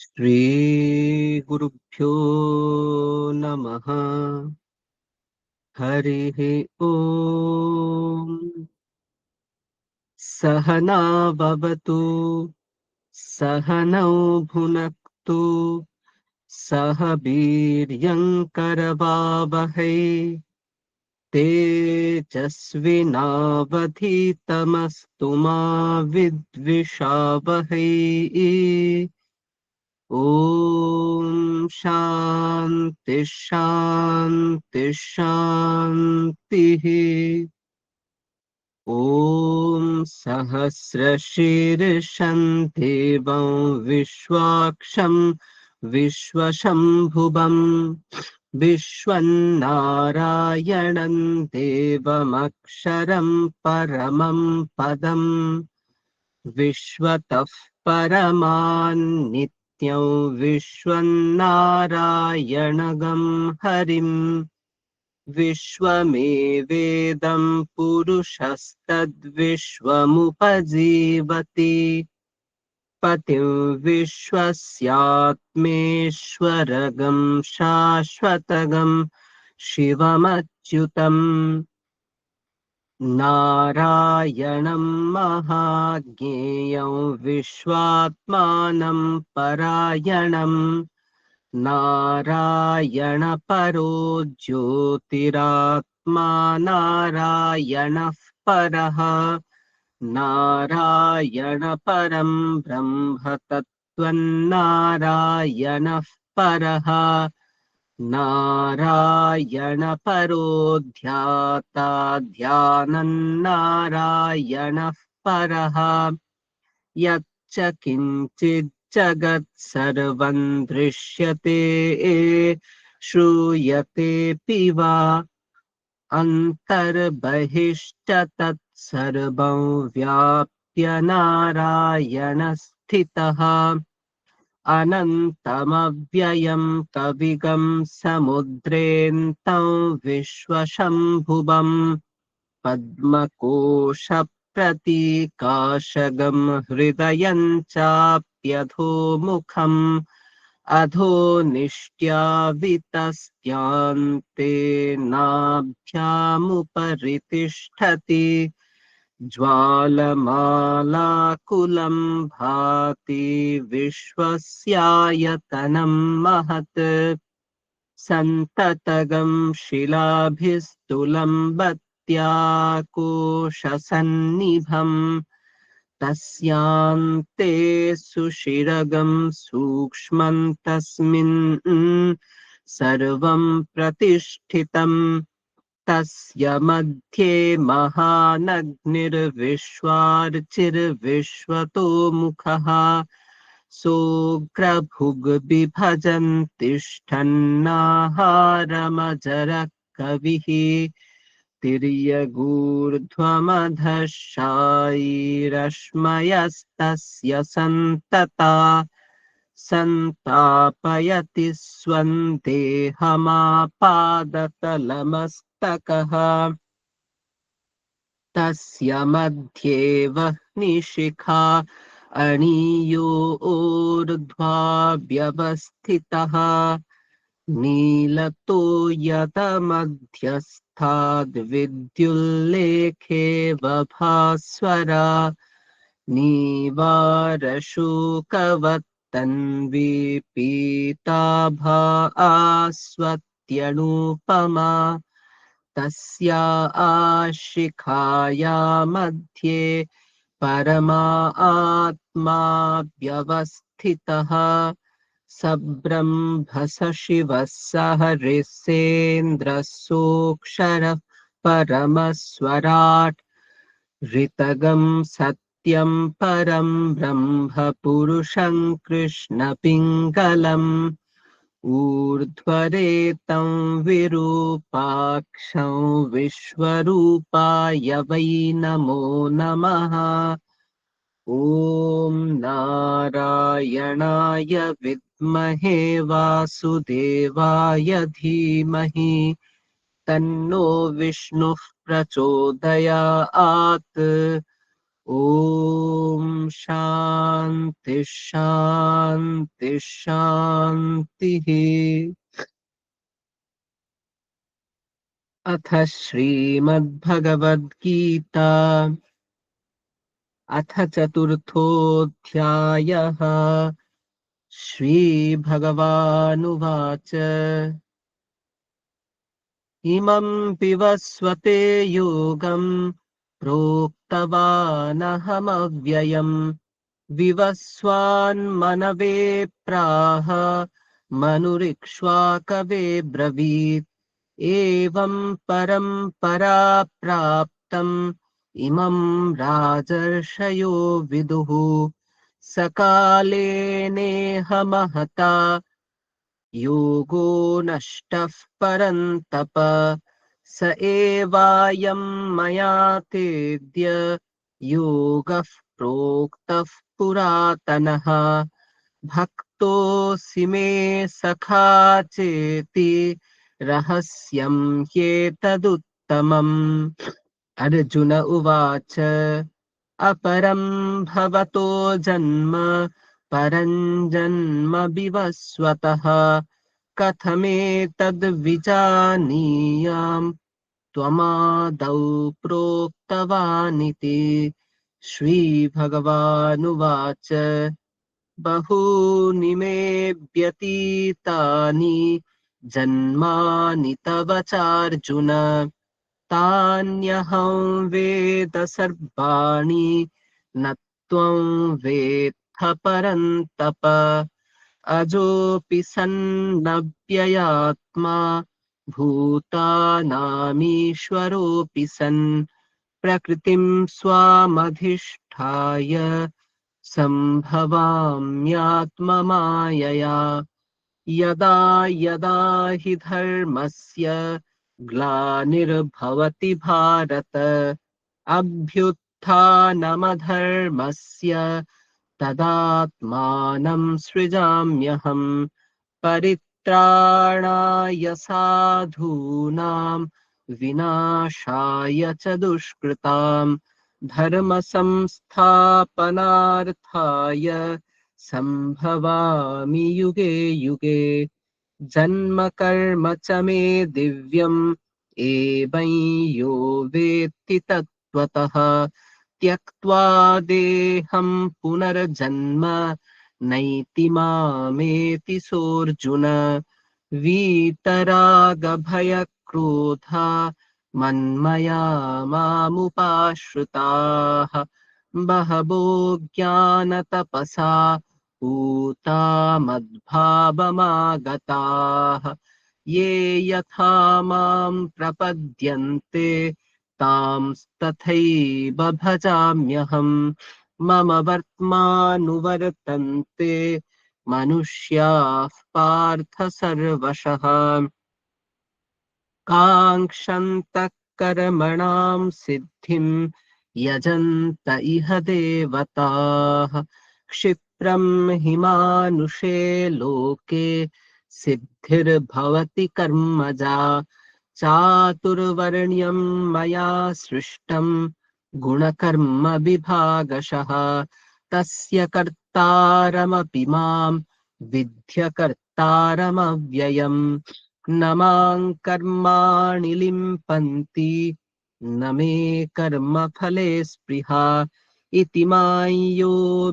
श्रीगुरुभ्यो नमः। हरिः ओम्। सहना भवतु, सहनौ भुनक्तु, सह वीर्यङ्करवावहै, तेजस्विनावधीतमस्तु मा विद्विषावहै। ॐ शान्ति शान्ति शान्तिः। ॐ सहस्रशीर्षं देवं विश्वाक्षं विश्वशम्भुवं विश्वन्नारायणं देवमक्षरं परमं पदम् विश्वतः परमान्नित्यं विश्वन्नारायणगं हरिम् विश्वमेवेदं पुरुषस्तद्विश्वमुपजीवति पतिं विश्वस्यात्मेश्वरगं शाश्वतगं शिवमच्युतम् नारायणं महाज्ञेयं विश्वात्मानं परायणम् नारायणपरो ज्योतिरात्मा नारायणः परः नारायणपरं ब्रह्म तत्त्वन्नारायणः परः नारायणपरो ध्याता ध्यानन्नारायणः परः यच्च किञ्चित् जगत् सर्वं दृश्यते श्रूयतेऽपि वा अन्तर्बहिश्च तत्सर्वं व्याप्य नारायणस्थितः अनन्तमव्ययं कविगं समुद्रेऽन्तं विश्वशम्भुवम् पद्मकोशप्रतीकाशगं हृदयं चाप्यधोमुखम् अधो निष्ट्यावितस्त्यान्ते नाभ्यामुपरि तिष्ठति ज्वालमालाकुलं भाति विश्वस्यायतनं महत् सन्ततगं शिलाभिस्तुलम्बत्याकोशसन्निभम् तस्यान्ते सुषिरगं सूक्ष्मं तस्मिन् सर्वं प्रतिष्ठितम् तस्य मध्ये महानग्निर्विश्वार्चिर्विश्वतो मुखः सोऽग्रभुग्बिभजन् तिष्ठन्नाहारमजरः कविः तिर्यगूर्ध्वमधः शायीरश्मयस्तस्य सन्तता सन्तापयति स्वं देहमापादतलमस्तकः तस्य मध्ये वह्निशिखा अणीयो ऊर्ध्वा व्यवस्थितः नीलतो यतमध्यस्थाद्विद्युल्लेखे वभास्वरा नीवारशोकवत्तन्वी पीताभा आस्वत्यणुपमा तस्या आशिखाया मध्ये परमा आत्मा व्यवस्थितः सब्रह्मस शिवः सह ऋषेन्द्रः सोऽक्षरः परमस्वराट् ऋतगं सत्यं परं ब्रह्म पुरुषं कृष्णपिङ्गलम् ऊर्ध्वरेतं विरूपाक्षं विश्वरूपाय वै नमो नमः ॐ नारायणाय विद्महे वासुदेवाय धीमहि तन्नो विष्णुः प्रचोदयात् ॐ शान्ति शान्ति शान्तिः। अथ श्रीमद्भगवद्गीता अथ चतुर्थोऽध्यायः। श्रीभगवानुवाच इमं विवस्वते योगं प्रोक्तवानहमव्ययम् विवस्वान्मनवे प्राह मनुरिक्ष्वाकवे ब्रवीत् एवं परम्परा प्राप्तम् इमं राजर्षयो विदुः सकाले नेह महता योगो नष्टः परन्तप स एवायं मया तेद्य योगः प्रोक्तः पुरातनः भक्तोऽसि मे सखा चेति रहस्यं ह्येतदुत्तमम्। अर्जुन उवाच अपरं भवतो जन्म परं जन्म विवस्वतः कथमेतद्विजानीयाम् त्वमादौ प्रोक्तवानिति। श्रीभगवानुवाच बहूनि मे व्यतीतानि जन्मानि तव चार्जुन तान्यहं वेद सर्वाणि न त्वं वेत्थ परन्तप अजोऽपि सन्नव्ययात्मा भूतानामीश्वरोऽपि सन् प्रकृतिं स्वामधिष्ठाय सम्भवाम्यात्ममायया यदा यदा हि धर्मस्य ग्लानिर्भवति भारत अभ्युत्थानमधर्मस्य तदात्मानं सृजाम्यहम् परित्राणाय साधूनां विनाशाय च दुष्कृताम् धर्म संस्थापनार्थाय संभवामि युगे युगे जन्म कर्म च मे दिव्यम् एवं यो वेत्ति तत्त्वतः त्यक्त्वा देहं पुनर्जन्म नैति मामेति सोऽर्जुन वीतरागभयक्रोधा मन्मया मामुपाश्रिताः बहवो ज्ञानतपसा पूता मद्भावमागताः ये यथा मां प्रपद्यन्ते तांस्तथैव भजाम्यहम् मम वर्त्मानुवर्तन्ते मनुष्याः पार्थ सर्वशः काङ्क्षन्तः कर्मणां सिद्धिं यजन्त इह देवताः क्षिप्रं हि मानुषे लोके सिद्धिर्भवति कर्मजा चातुर्वर्ण्यं मया सृष्टं गुणकर्म विभागशः तस्य कर्तारमपि मां विद्य कर्तारमव्ययम् न मां कर्माणि लिम्पन्ति न मे कर्मफले स्पृहा इति मां योऽभिजानाति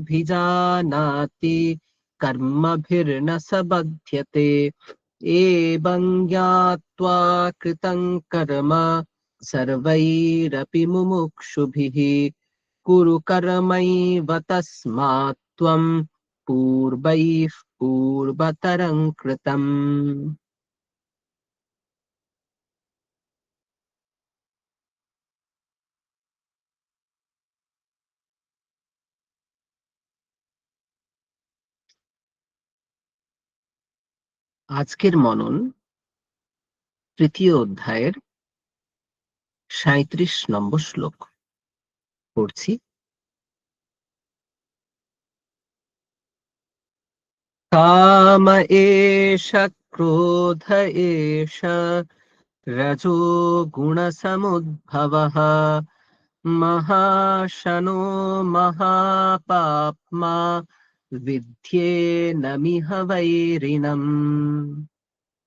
कर्मभिर्न स बध्यते एवं ज्ञात्वा कृतं कर्म सर्वैरपि मुमुक्षुभिः कुरु कर्मैव तस्मात् त्वं पूर्वैः पूर्वतरं कृतम्। আজকের মনন তৃতীয় অধ্যায়ের ৩৭ নম্বর শ্লোক পড়ছি। কাম এষ ক্রোধ এষ রজো গুণসমুদ্ভবঃ মহাশনো মহাপাপ্মা বিদ্যেনমিহ বৈরিণম।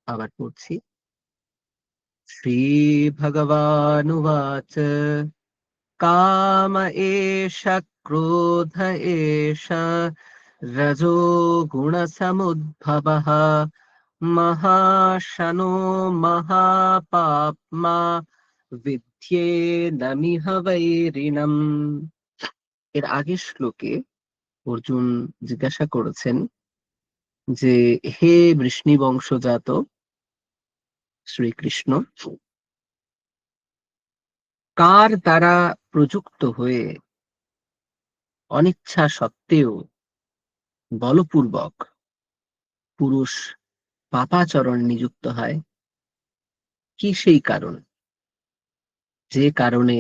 আবার পড়ছি। শ্রীভগবানুবাচ কাম এষ ক্রোধ এষ রজো গুণসমুদ্ভবः মহাশনো মহাপাপ্মা বিদ্যেনমিহ বৈরিণম। এর আগের শ্লোকে অর্জুন জিজ্ঞাসা করেছেন যে, হে বৃষ্ণি বংশজাত শ্রীকৃষ্ণ, কার দ্বারা প্রযুক্ত হয়ে অনিচ্ছা সত্ত্বেও বলপূর্বক পুরুষ পাপাচরণ নিযুক্ত হয়? কি সেই কারণ, যে কারণে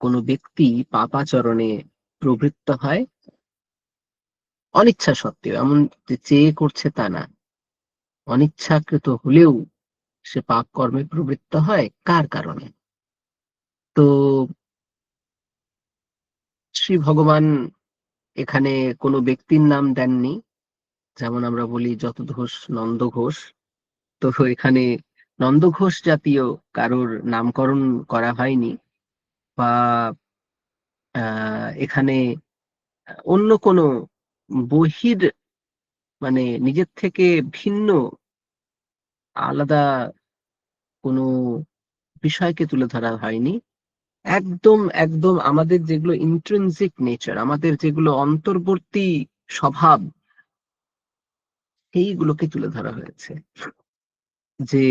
কোনো ব্যক্তি পাপাচরণে প্রবৃত্ত হয় অনিচ্ছা সত্ত্বেও? এমন যে চেয়ে করছে তা না, অনিচ্ছাকৃত হলেও সে পাপ কর্মে প্রবৃত্ত হয় কার কারণে? তো শ্রী ভগবান এখানে কোনো ব্যক্তির নাম দেননি, যেমন আমরা বলি যত ঘোষ নন্দ ঘোষ। তো এখানে নন্দ ঘোষ জাতীয় কারোর নামকরণ করা হয়নি, বা এখানে অন্য কোনো বহির, মানে নিজের থেকে ভিন্ন আলাদা কোনো বিষয়কে তুলে ধরা হয়নি। একদম একদম আমাদের যেগুলো ইন্ট্রিনসিক নেচার, আমাদের যেগুলো অন্তর্বর্তী স্বভাব, এইগুলোকে তুলে ধরা হয়েছে। যে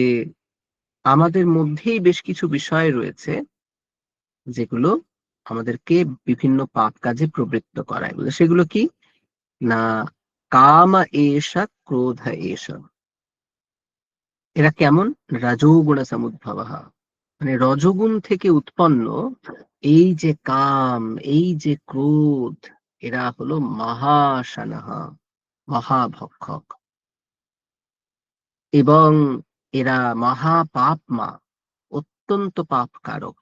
আমাদের মধ্যেই বেশ কিছু বিষয় রয়েছে যেগুলো আমাদেরকে বিভিন্ন পাপ কাজে প্রবৃত্ত করায়। সেগুলো কি না? কাম এষা ক্রোধ এষা। এরা কেমন? রজোগুণ সমুদ্ভবঃ, মানে রজগুণ থেকে উৎপন্ন এই যে কাম, এই যে ক্রোধ, এরা হলো মহাশানহ, মহাভক্ষক, এবং এরা মহাপাপমা, অত্যন্ত পাপ কারক।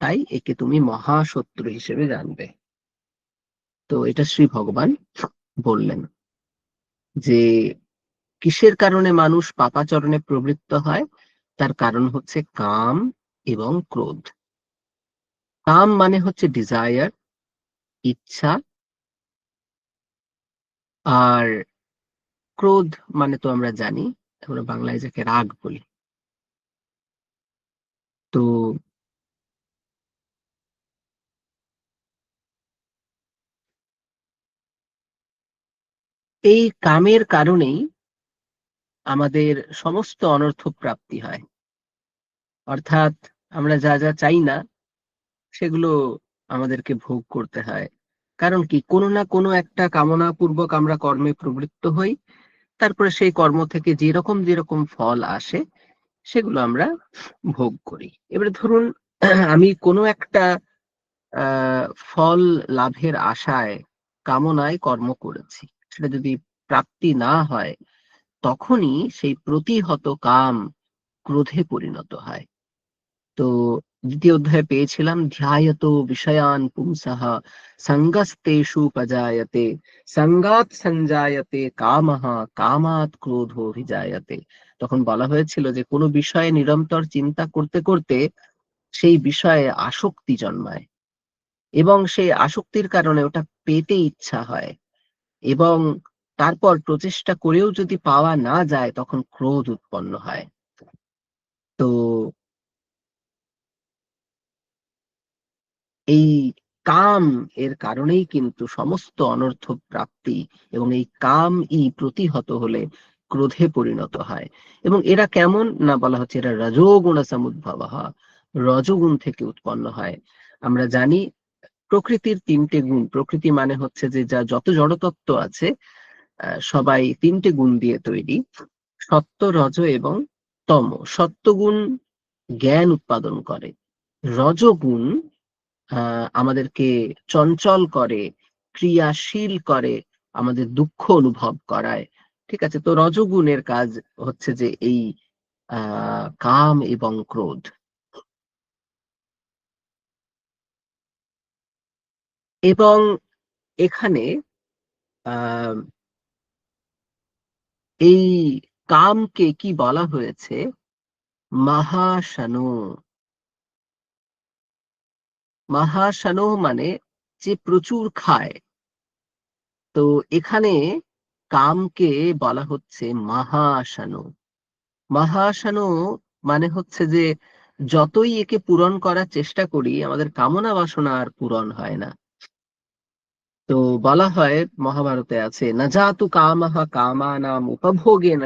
তাই একে তুমি মহাশত্রু হিসেবে জানবে। তো এটা শ্রী ভগবান বললেন যে কিসের কারণে মানুষ পাপাচরণে প্রবৃত্ত হয়? তার কারণ হচ্ছে কাম এবং ক্রোধ। কাম মানে হচ্ছে ডিজায়ার, ইচ্ছা, আর ক্রোধ মানে তো আমরা জানি, আমরা বাংলায় যাকে রাগ বলি। তো এই কামের কারণেই আমাদের সমস্ত অনর্থ প্রাপ্তি হয়। অর্থাৎ আমরা যা যা চাই না সেগুলো আমাদেরকে ভোগ করতে হয়। কারণ কি, কোনো না কোনো একটা কামনা পূর্বক আমরা কর্মে প্রবৃত্ত হই, তারপরে সেই কর্ম থেকে যেরকম যেরকম ফল আসে সেগুলো আমরা ভোগ করি। এবারে ধরুন আমি কোনো একটা ফল লাভের আশায়, কামনায় কর্ম করেছি, সেটা যদি প্রাপ্তি না হয়, তখনই সেই প্রতিহত কাম ক্রোধে পরিণত হয়। তো দ্বিতীয় অধ্যায়ে পেয়েছিলাম ধ্যায়তো বিষয়ান পুংসঃ সঙ্গস্তেষু উপজায়তে সঙ্গাৎ সঞ্জায়তে কামঃ কামাৎ ক্রোধোভিজায়তে। তখন বলা হয়েছিল যে কোনো বিষয়ে নিরন্তর চিন্তা করতে করতে সেই বিষয়ে আসক্তি জন্মায়, এবং সেই আসক্তির কারণে ওটা পেতে ইচ্ছা হয়, এবং তারপর প্রচেষ্টা করেও যদি পাওয়া না যায় তখন ক্রোধ উৎপন্ন হয়। তো এই কাম এর কারণেই কিন্তু সমস্ত অনর্থ প্রাপ্তি, এবং এই কামই প্রতিহত হলে ক্রোধে পরিণত হয়। এবং এরা কেমন না, বলা হচ্ছে এরা রজোগুণ সমুদ্ভবঃ, রজগুণ থেকে উৎপন্ন হয়। আমরা জানি প্রকৃতির তিনটে গুণ, প্রকৃতি মানে হচ্ছে যে যা যত জড়তত্ত্ব আছে সবাই তিনটে গুণ দিয়ে তৈরি: সত্য, রজ এবং তম। সত্যগুণ জ্ঞান উৎপাদন করে, রজগুণ আমাদেরকে চঞ্চল করে, ক্রিয়াশীল করে, আমাদের দুঃখ অনুভব করায়। ঠিক আছে, তো রজগুণের কাজ হচ্ছে যে এই কাম এবং ক্রোধ। এবং এখানে আহ এই কামকে কি বলা হয়েছে? মহাশনো। মহাশনো মানে যে প্রচুর খায়। তো এখানে কামকে বলা হচ্ছে মহাশনো। মহাশনো মানে হচ্ছে যে যতই একে পূরণ করার চেষ্টা করি, আমাদের কামনা বাসনা আর পূরণ হয় না। তো বলা হয়, মহাভারতে আছে, না জাতু কামঃ কামানাম উপভোগেন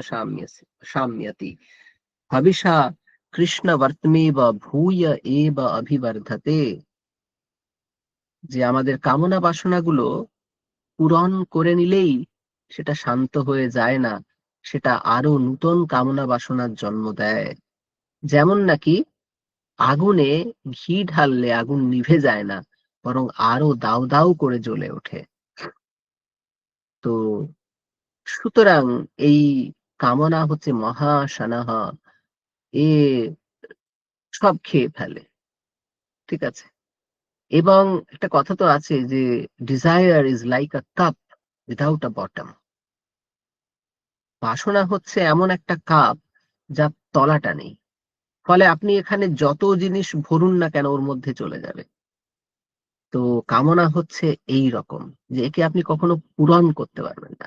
সাম্যতি হবিষা কৃষ্ণ বর্তমেব ভূয় এব অভিবর্ধতে। যে আমাদের কামনা বাসনাগুলো পূরণ করে নিলেই সেটা শান্ত হয়ে যায় না, সেটা আরো নূতন কামনা বাসনার জন্ম দেয়। যেমন নাকি আগুনে ঘি ঢাললে আগুন নিভে যায় না, বরং আরো দাউ দাউ করে জ্বলে ওঠে। তো সুতরাং এই কামনা হচ্ছে মহাশানাহা, এ সব খেয়ে ফেলে। ঠিক আছে? এবং একটা কথা তো আছে যে desire is like a cup without a bottom. বাসনা হচ্ছে এমন একটা কাপ যার তলাটা নেই। ফলে আপনি এখানে যত জিনিস ভরুন না কেন ওর মধ্যে চলে যাবে। তো কামনা হচ্ছে এই রকম, যে একে আপনি কখনো পূরণ করতে পারবেন না।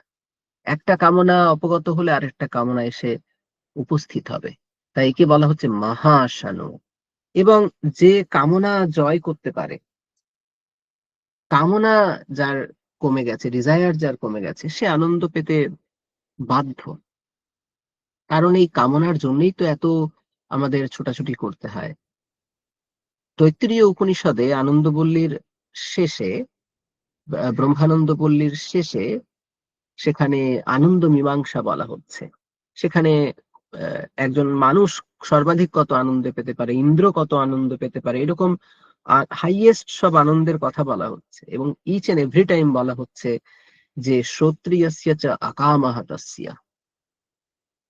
একটা কামনা অপগত হলে আরেকটা কামনা এসে উপস্থিত হবে। তাই একে বলা হচ্ছে মহাশানু। এবং যে কামনা জয় করতে পারে, কামনা যার কমে গেছে, ডিজায়ার যার কমে গেছে, সে আনন্দ পেতে বাধ্য। কারণ এই কামনার জন্যই তো এত আমাদের ছোটাছুটি করতে হয়। তৈত্তিরীয় উপনিষদে আনন্দবল্লীর শেষে, ব্রহ্মানন্দবল্লীর শেষে, সেখানে আনন্দ মীমাংসা বলা হচ্ছে। সেখানে একজন মানুষ সর্বাধিক কত আনন্দ পেতে পারে, ইন্দ্র কত আনন্দ পেতে পারে, এরকম হাইয়েস্ট সব আনন্দের কথা বলা হচ্ছে। এবং ইচ এন্ড এভরি টাইম বলা হচ্ছে যে শ্রোত্রিয়স্য চ আকামহ তস্য।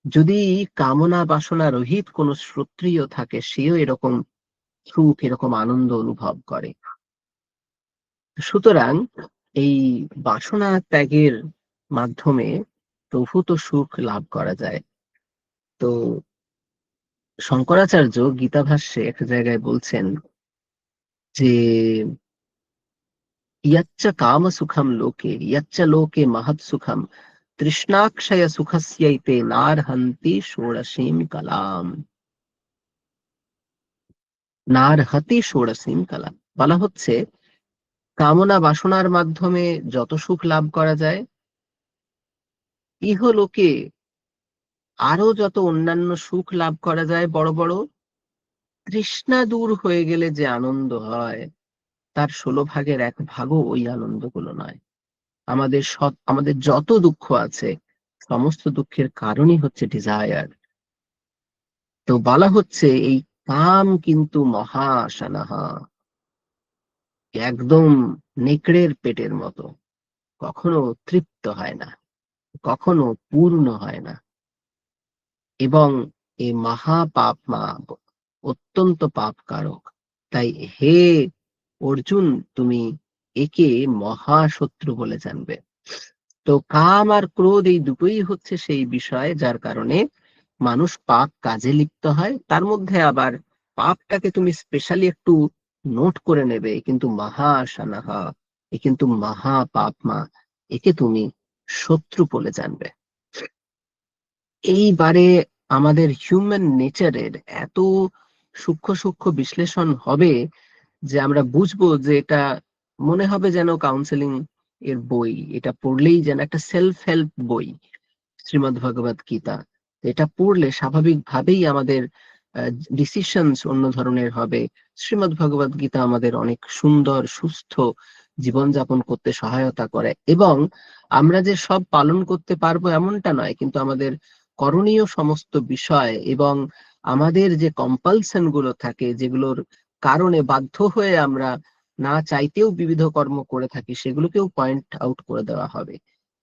যদি কামনা বাসনা রহিত কোন শ্রোত্রিয় থাকে, সেও এরকম সুখ, এরকম আনন্দ অনুভব করে। সুতরাং এই বাসনা ত্যাগের মাধ্যমে প্রভূত সুখ লাভ করা যায়। তো শঙ্করাচার্য গীতাভাষ্যে এক জায়গায় বলছেন যে ইয়চ্চ কাম সুখম লোকে ইয়চ্চ লোকে মহৎ সুখম তৃষ্ণাক্ষয় সুখস্যৈতে নারহন্তি ষোড়শীম কলাম। নারহতি ষোড়শীম কলাম বলা হচ্ছে, কামনা বাসনার মাধ্যমে যত সুখ লাভ করা যায়, ইহলোকে আরো যত অন্যান্য সুখ লাভ করা যায়, বড় বড় তৃষ্ণা দূর হয়ে গেলে যে আনন্দ হয়, তার 16 ভাগের 1 ভাগও ওই আনন্দগুলো নয়। আমাদের যত দুঃখ আছে, সমস্ত দুঃখের কারণই হচ্ছে ডিজায়ার। তো বলা হচ্ছে এই কাম কিন্তু মহাশানাহা, একদম নেকড়ের পেটের মতো, কখনো তৃপ্ত হয় না, কখনো পূর্ণ হয় না। এবং এই মহাপাপ অত্যন্ত পাপকারক। তাই হে অর্জুন, তুমি একে মহাশত্রু বলে জানবে। তো কাম আর ক্রোধ এই দুটোই হচ্ছে সেই বিষয় যার কারণে মানুষ পাপ কাজে লিপ্ত হয়। তার মধ্যে আবার পাপটাকে তুমি স্পেশালি একটু নোট করে নেবে, কিন্তু মহাশানাহা, এ কিন্তু মহা পাপ মা, একে তুমি শত্রু বলে জানবে। এইবারে আমাদের হিউম্যান নেচারের এত সূক্ষ্ম সূক্ষ্ম বিশ্লেষণ হবে যে আমরা বুঝবো যে এটা মনে হবে যেন কাউন্সেলিং এর বই। এটা পড়লেই যেন একটা সেলফ হেল্প বই, শ্রীমদ্ ভগবত গীতা। এটা পড়লে স্বাভাবিকভাবেই আমাদের ডিসিশনস অন্য ধরনের হবে। শ্রীমদ্ ভগবত গীতা আমাদের অনেক সুন্দর সুস্থ জীবনযাপন করতে সহায়তা করে। এবং আমরা যে সব পালন করতে পারবো এমনটা নয়, কিন্তু আমাদের করণীয় সমস্ত বিষয় এবং আমাদের যে কম্পালশন গুলো থাকে, যেগুলোর কারণে বাধ্য হয়ে আমরা না চাইতেও বিবিধ কর্ম করে থাকি, সেগুলোকেও পয়েন্ট আউট করে দেওয়া হবে,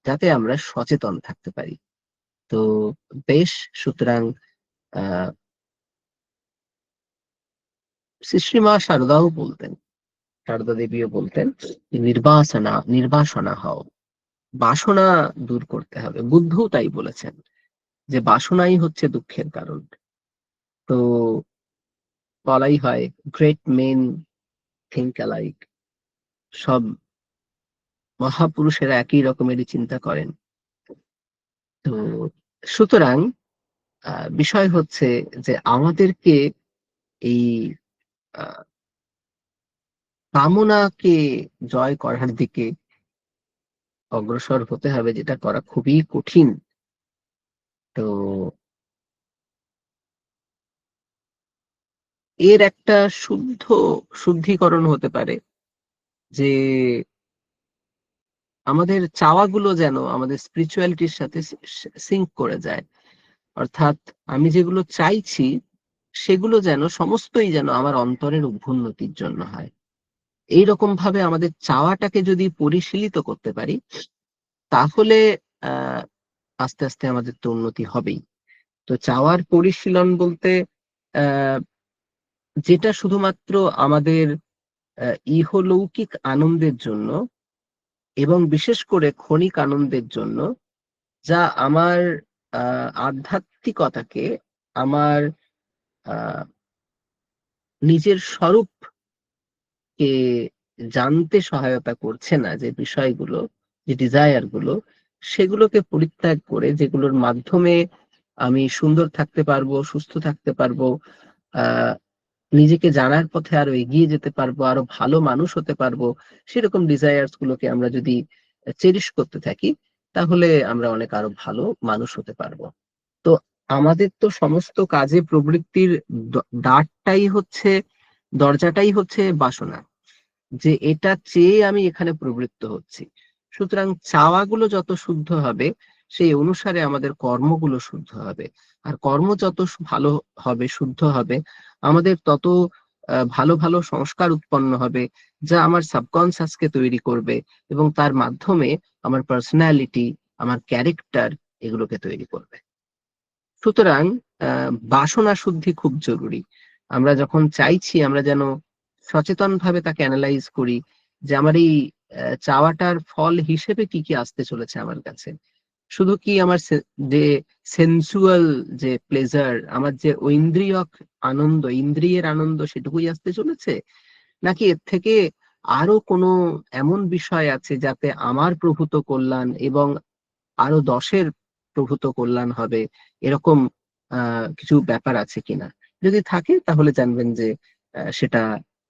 যাতে আমরা সচেতন থাকতে পারি। তো বেশ, সুতরাং শ্রী শ্রী মা শারদাও বলতেন সারদা দেবীও বলতেন নির্বাসনা হও, বাসনা দূর করতে হবে। বুদ্ধও তাই বলেছেন যে বাসনাই হচ্ছে দুঃখের কারণ। তো বলাই হয় গ্রেট মেন থিঙ্ক অ্যালাইক, সব মহাপুরুষেরা একই রকমেরই চিন্তা করেন। তো সুতরাং বিষয় হচ্ছে যে আমাদেরকে এই আহ, কামনাকে জয় করার দিকে অগ্রসর হতে হবে, যেটা করা খুবই কঠিন। তো এর একটা শুদ্ধিকরণ হতে পারে যে আমাদের চাওয়াগুলো যেন আমাদের স্পিরিচুয়ালিটির সাথে সিঙ্ক করে যায়। অর্থাৎ আমি যেগুলো চাইছি সেগুলো যেন সমস্তই যেন আমার অন্তরের অভ্যুন্নতির জন্য হয়। এইরকম ভাবে আমাদের চাওয়াটাকে যদি পরিশীলিত করতে পারি, তাহলে আহ আস্তে আস্তে আমাদের তো উন্নতি হবেই। তো চাওয়ার পরিশীলন বলতে আহ যেটা শুধুমাত্র আমাদের ইহলৌকিক আনন্দের জন্য এবং বিশেষ করে ক্ষণিক আনন্দের জন্য, যা আমার আধ্যাত্মিকতাকে, আমার আহ নিজের স্বরূপকে জানতে সহায়তা করছে না, যে বিষয়গুলো, যে ডিজায়ার গুলো, সেগুলোকে পরিত্যাগ করে যেগুলোর মাধ্যমে আমি সুন্দর থাকতে পারবো, সুস্থ থাকতে পারবো, আহ নিজেকে জানার পথে আরো এগিয়ে যেতে পারবো, আরো ভালো মানুষ হতে পারবো, সেরকম ডিজায়ার্স গুলোকে আমরা যদি চেরিশ করতে থাকি, তাহলে আমরা অনেক আরো ভালো মানুষ হতে পারবো। তো আমাদের তো সমস্ত কাজে প্রবৃত্তির দ্বারটাই হচ্ছে, দরজাটাই হচ্ছে বাসনা, যে এটা চেয়ে আমি এখানে প্রবৃত্ত হচ্ছি। সুতরাং চাওয়াগুলো যত শুদ্ধ হবে, সেই অনুসারে আমাদের কর্মগুলো শুদ্ধ হবে। আর কর্ম যত ভালো হবে, শুদ্ধ হবে, আমাদের তত ভালো ভালো সংস্কার উৎপন্ন হবে, যা আমার সাবকনসিয়াসকে তৈরি করবে এবং তার মাধ্যমে আমার পার্সোনালিটি, আমার ক্যারেক্টার, এগুলোকে তৈরি করবে। সুতরাং বাসনা শুদ্ধি খুব জরুরি। আমরা যখন চাইছি, আমরা যেন সচেতন ভাবে তাকে অ্যানালাইজ করি, যে আমার এই চাওয়াটার ফল হিসেবে কি কি আসতে চলেছে আমার কাছে। শুধু কি আমার যে সেন্সুয়াল যে প্লেজার, আমার যে ঐন্দ্রিয়ক আনন্দ, ইন্দ্রিয়ের আনন্দ, সেটুকুই আসতে চলেছে, নাকি এর থেকে আরো কোনো এমন বিষয় আছে যাতে আমার প্রভূত কল্যাণ এবং আরো 10-এর প্রভূত কল্যাণ হবে, এরকম কিছু ব্যাপার আছে কিনা। যদি থাকে তাহলে জানবেন যে সেটা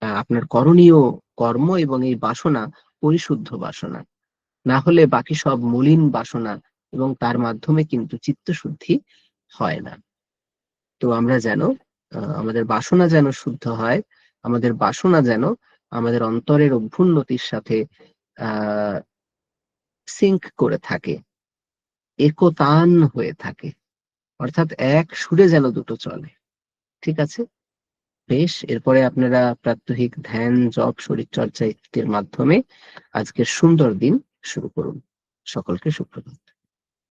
আপনার করণীয় কর্ম এবং এই বাসনা পরিশুদ্ধ বাসনা। না হলে বাকি সব মলিন বাসনা, এবং তার মাধ্যমে কিন্তু চিত্তশুদ্ধি হয় না। তো আমরা যেন আমাদের বাসনা যেন শুদ্ধ হয়, আমাদের বাসনা যেন আমাদের অন্তরের অভ্যুন্নতির সাথে আহ সিঙ্ক করে থাকে, একতান হয়ে থাকে, অর্থাৎ এক সুরে যেন দুটো চলে। ঠিক আছে, বেশ। এরপরে আপনারা প্রাত্যহিক ধ্যান, জপ, শরীরচর্চা ইত্যাদির মাধ্যমে আজকের সুন্দর দিন শুরু করুন। সকলকে সুপ্রভাত।